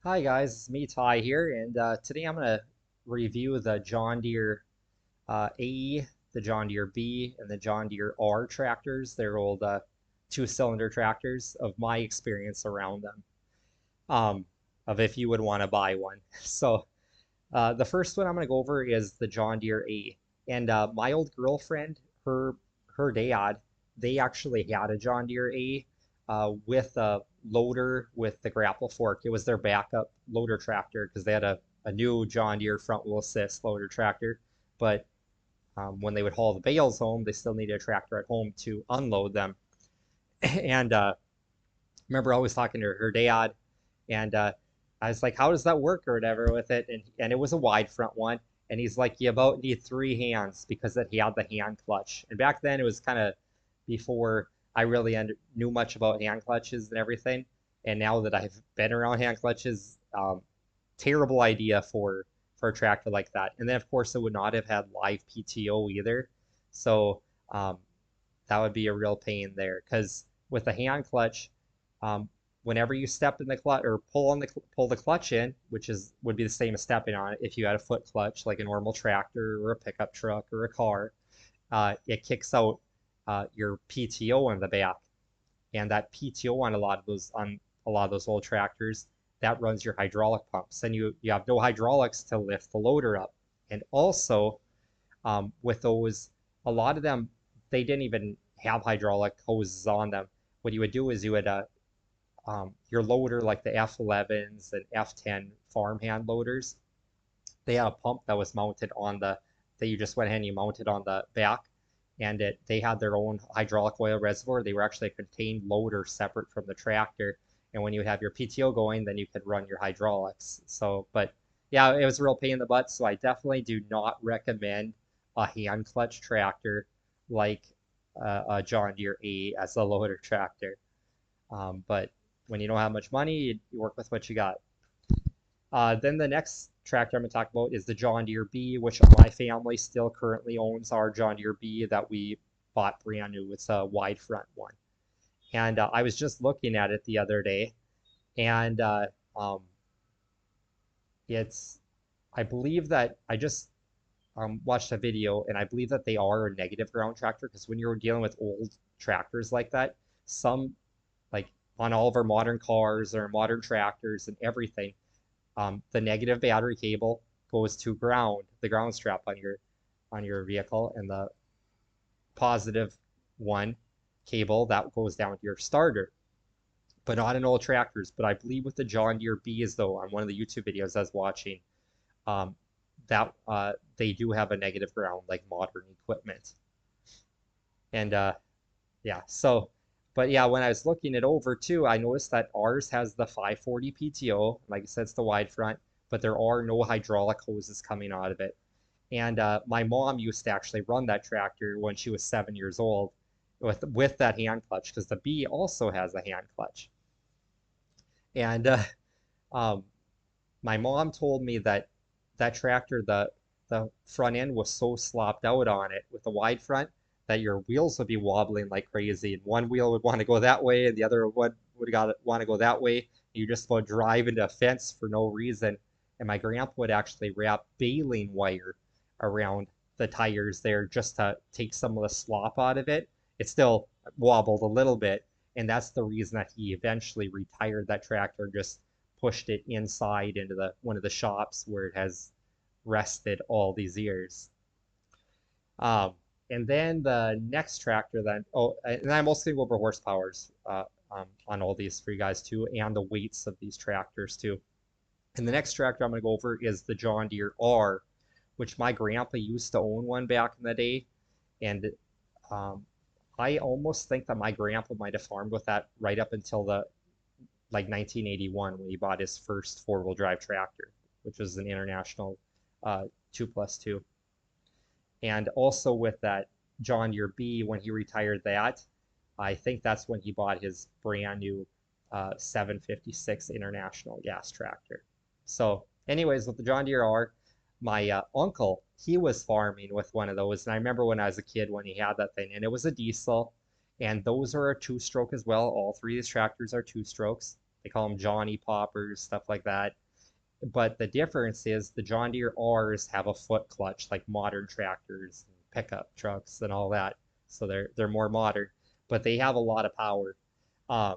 Hi guys, it's me Ty here, and today I'm going to review the John Deere AE, the John Deere B, and the John Deere R tractors. They're old two-cylinder tractors of my experience around them, um, of if you would want to buy one. So the first one I'm going to go over is the John Deere A, and my old girlfriend, her dad, they actually had a John Deere A with a loader with the grapple fork. It was their backup loader tractor because they had a new John Deere front wheel assist loader tractor. But when they would haul the bales home, they still needed a tractor at home to unload them. And remember always talking to her dad, and I was like, "How does that work or whatever with it?" And it was a wide front one, and he's like, "You about need three hands because it had the hand clutch." And back then it was kind of before I really knew much about hand clutches and everything. And now that I've been around hand clutches, terrible idea for a tractor like that. And then of course it would not have had live PTO either, so um, that would be a real pain there because with a hand clutch, um, whenever you step in the clutch or pull the clutch in, which is would be the same as stepping on it if you had a foot clutch like a normal tractor or a pickup truck or a car, it kicks out your PTO on the back, and that PTO on a lot of those old tractors that runs your hydraulic pumps, and you have no hydraulics to lift the loader up, and also with those, a lot of them, they didn't even have hydraulic hoses on them. What you would do is you would, your loader, like the F11s and F10 farmhand loaders, they had a pump that was mounted on that you just went ahead and you mounted on the back. And they had their own hydraulic oil reservoir. They were actually a contained loader separate from the tractor. And when you have your PTO going, then you could run your hydraulics. So, but yeah, it was a real pain in the butt. So I definitely do not recommend a hand clutch tractor like a John Deere A as a loader tractor. But when you don't have much money, you work with what you got. Then the next tractor I'm going to talk about is the John Deere B, which my family still currently owns our John Deere B that we bought brand new. It's a wide front one. And I was just looking at it the other day, and um, it's, I believe that I just watched a video, and I believe that they are a negative ground tractor because when you're dealing with old tractors like that, some, like on all of our modern cars or modern tractors and everything, the negative battery cable goes to ground, the ground strap on your vehicle, and the positive one cable that goes down to your starter. But not in old tractors. But I believe with the John Deere B's though, on one of the YouTube videos I was watching, um, that they do have a negative ground like modern equipment. And yeah, so but yeah, when I was looking it over too, I noticed that ours has the 540 PTO. Like I said, it's the wide front, but there are no hydraulic hoses coming out of it. And my mom used to actually run that tractor when she was 7 years old with that hand clutch because the B also has a hand clutch. And um, my mom told me that that tractor, the front end was so slopped out on it with the wide front that your wheels would be wobbling like crazy, and one wheel would want to go that way, and the other one would want to go that way. You just about drive into a fence for no reason. And my grandpa would actually wrap baling wire around the tires there just to take some of the slop out of it. It still wobbled a little bit, and that's the reason that he eventually retired that tractor and just pushed it inside into the one of the shops where it has rested all these years. Um, and then the next tractor then, oh, and I'm mostly go over horsepowers on all these for you guys too, and the weights of these tractors too. And the next tractor I'm going to go over is the John Deere R, which my grandpa used to own one back in the day. And um, I almost think that my grandpa might have farmed with that right up until the like 1981 when he bought his first four-wheel drive tractor, which was an International 2+2. And also with that John Deere B, when he retired that, I think that's when he bought his brand new 756 International gas tractor. So, anyways, with the John Deere R, my uncle, he was farming with one of those. And I remember when I was a kid when he had that thing, and it was a diesel. And those are a two-stroke as well. All three of these tractors are two strokes. They call them Johnny Poppers, stuff like that. But the difference is the John Deere R's have a foot clutch like modern tractors, and pickup trucks, and all that. So they're more modern, but they have a lot of power. Um,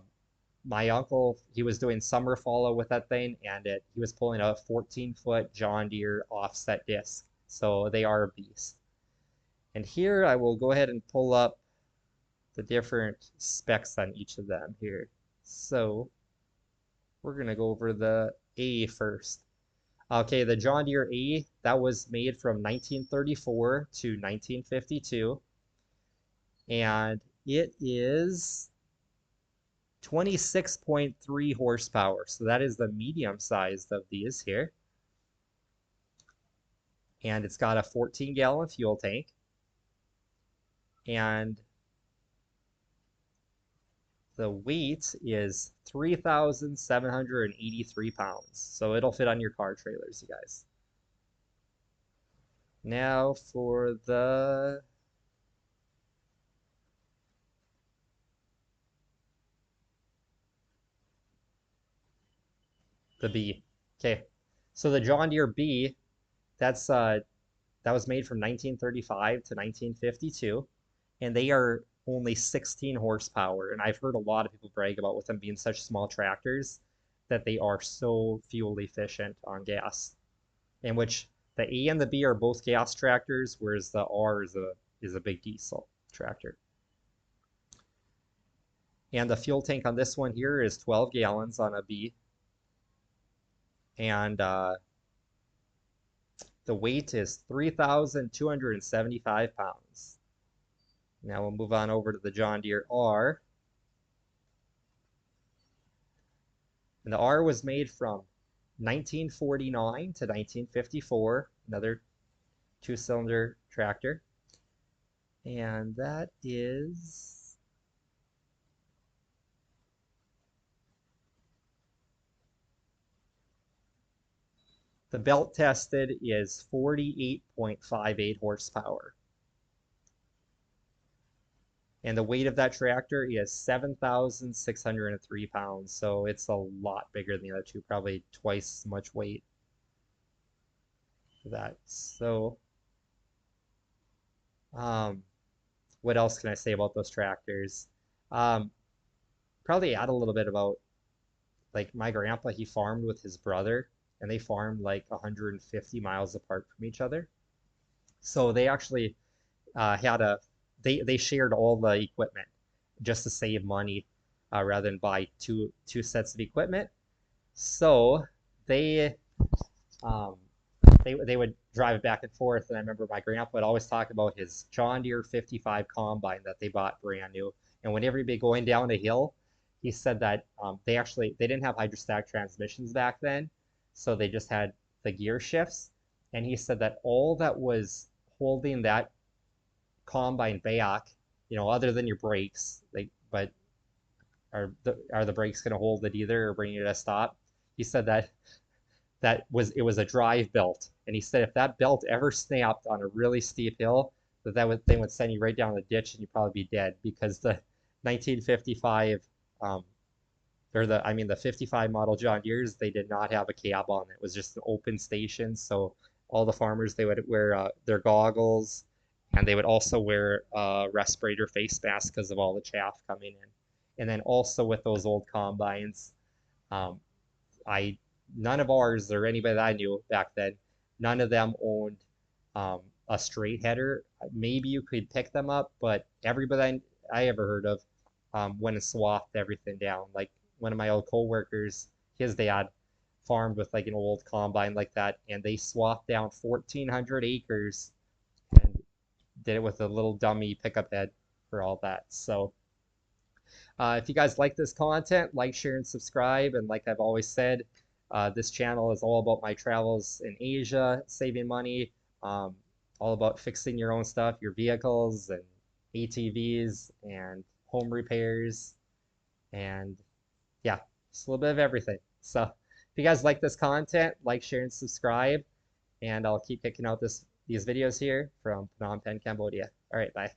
my uncle, he was doing summer follow with that thing, and he was pulling a 14-foot John Deere offset disc. So they are a beast. And here I will go ahead and pull up the different specs on each of them here. So we're gonna go over the A first. Okay, the John Deere A, that was made from 1934 to 1952, and it is 26.3 horsepower. So that is the medium sized of these here. And it's got a 14-gallon fuel tank. And the weight is 3,783 pounds. So it'll fit on your car trailers, you guys. Now for the B. Okay, so the John Deere B, that was made from 1935 to 1952, and they are only 16 horsepower. And I've heard a lot of people brag about with them being such small tractors that they are so fuel efficient on gas. In which the A and the B are both gas tractors, whereas the R is a big diesel tractor. And the fuel tank on this one here is 12 gallons on a B. And the weight is 3,275 pounds. Now we'll move on over to the John Deere R. And the R was made from 1949 to 1954, another two-cylinder tractor. And that is the belt tested is 48.58 horsepower. And the weight of that tractor is 7,603 pounds. So it's a lot bigger than the other two, probably twice as much weight for that. So, what else can I say about those tractors? Probably add a little bit about, like, my grandpa, he farmed with his brother, and they farmed like 150 miles apart from each other. So they actually they shared all the equipment just to save money rather than buy two sets of equipment. So they they would drive back and forth, and I remember my grandpa would always talk about his John Deere 55 combine that they bought brand new. And whenever he'd be going down a hill, he said that they didn't have hydrostatic transmissions back then, so they just had the gear shifts. And he said that all that was holding that combine back, other than your brakes, but are the brakes going to hold it either or bring it to a stop? He said that it was a drive belt, and he said if that belt ever snapped on a really steep hill, that thing would send you right down the ditch and you'd probably be dead, because the 1955 the 55 model John Deeres, they did not have a cab on it. It was just an open station. So all the farmers, they would wear their goggles, and they would also wear a respirator face mask because of all the chaff coming in. And then also with those old combines, none of ours or anybody that I knew back then, none of them owned a straight header. Maybe you could pick them up, but everybody I ever heard of went and swathed everything down. Like one of my old coworkers, his dad farmed with like an old combine like that, and they swathed down 1,400 acres and did it with a little dummy pickup head for all that. So if you guys like this content, like, share, and subscribe. And like I've always said, this channel is all about my travels in Asia, saving money, all about fixing your own stuff, your vehicles and ATVs and home repairs, and yeah, just a little bit of everything. So if you guys like this content, like, share, and subscribe, and I'll keep kicking out these videos here from Phnom Penh, Cambodia. All right, bye.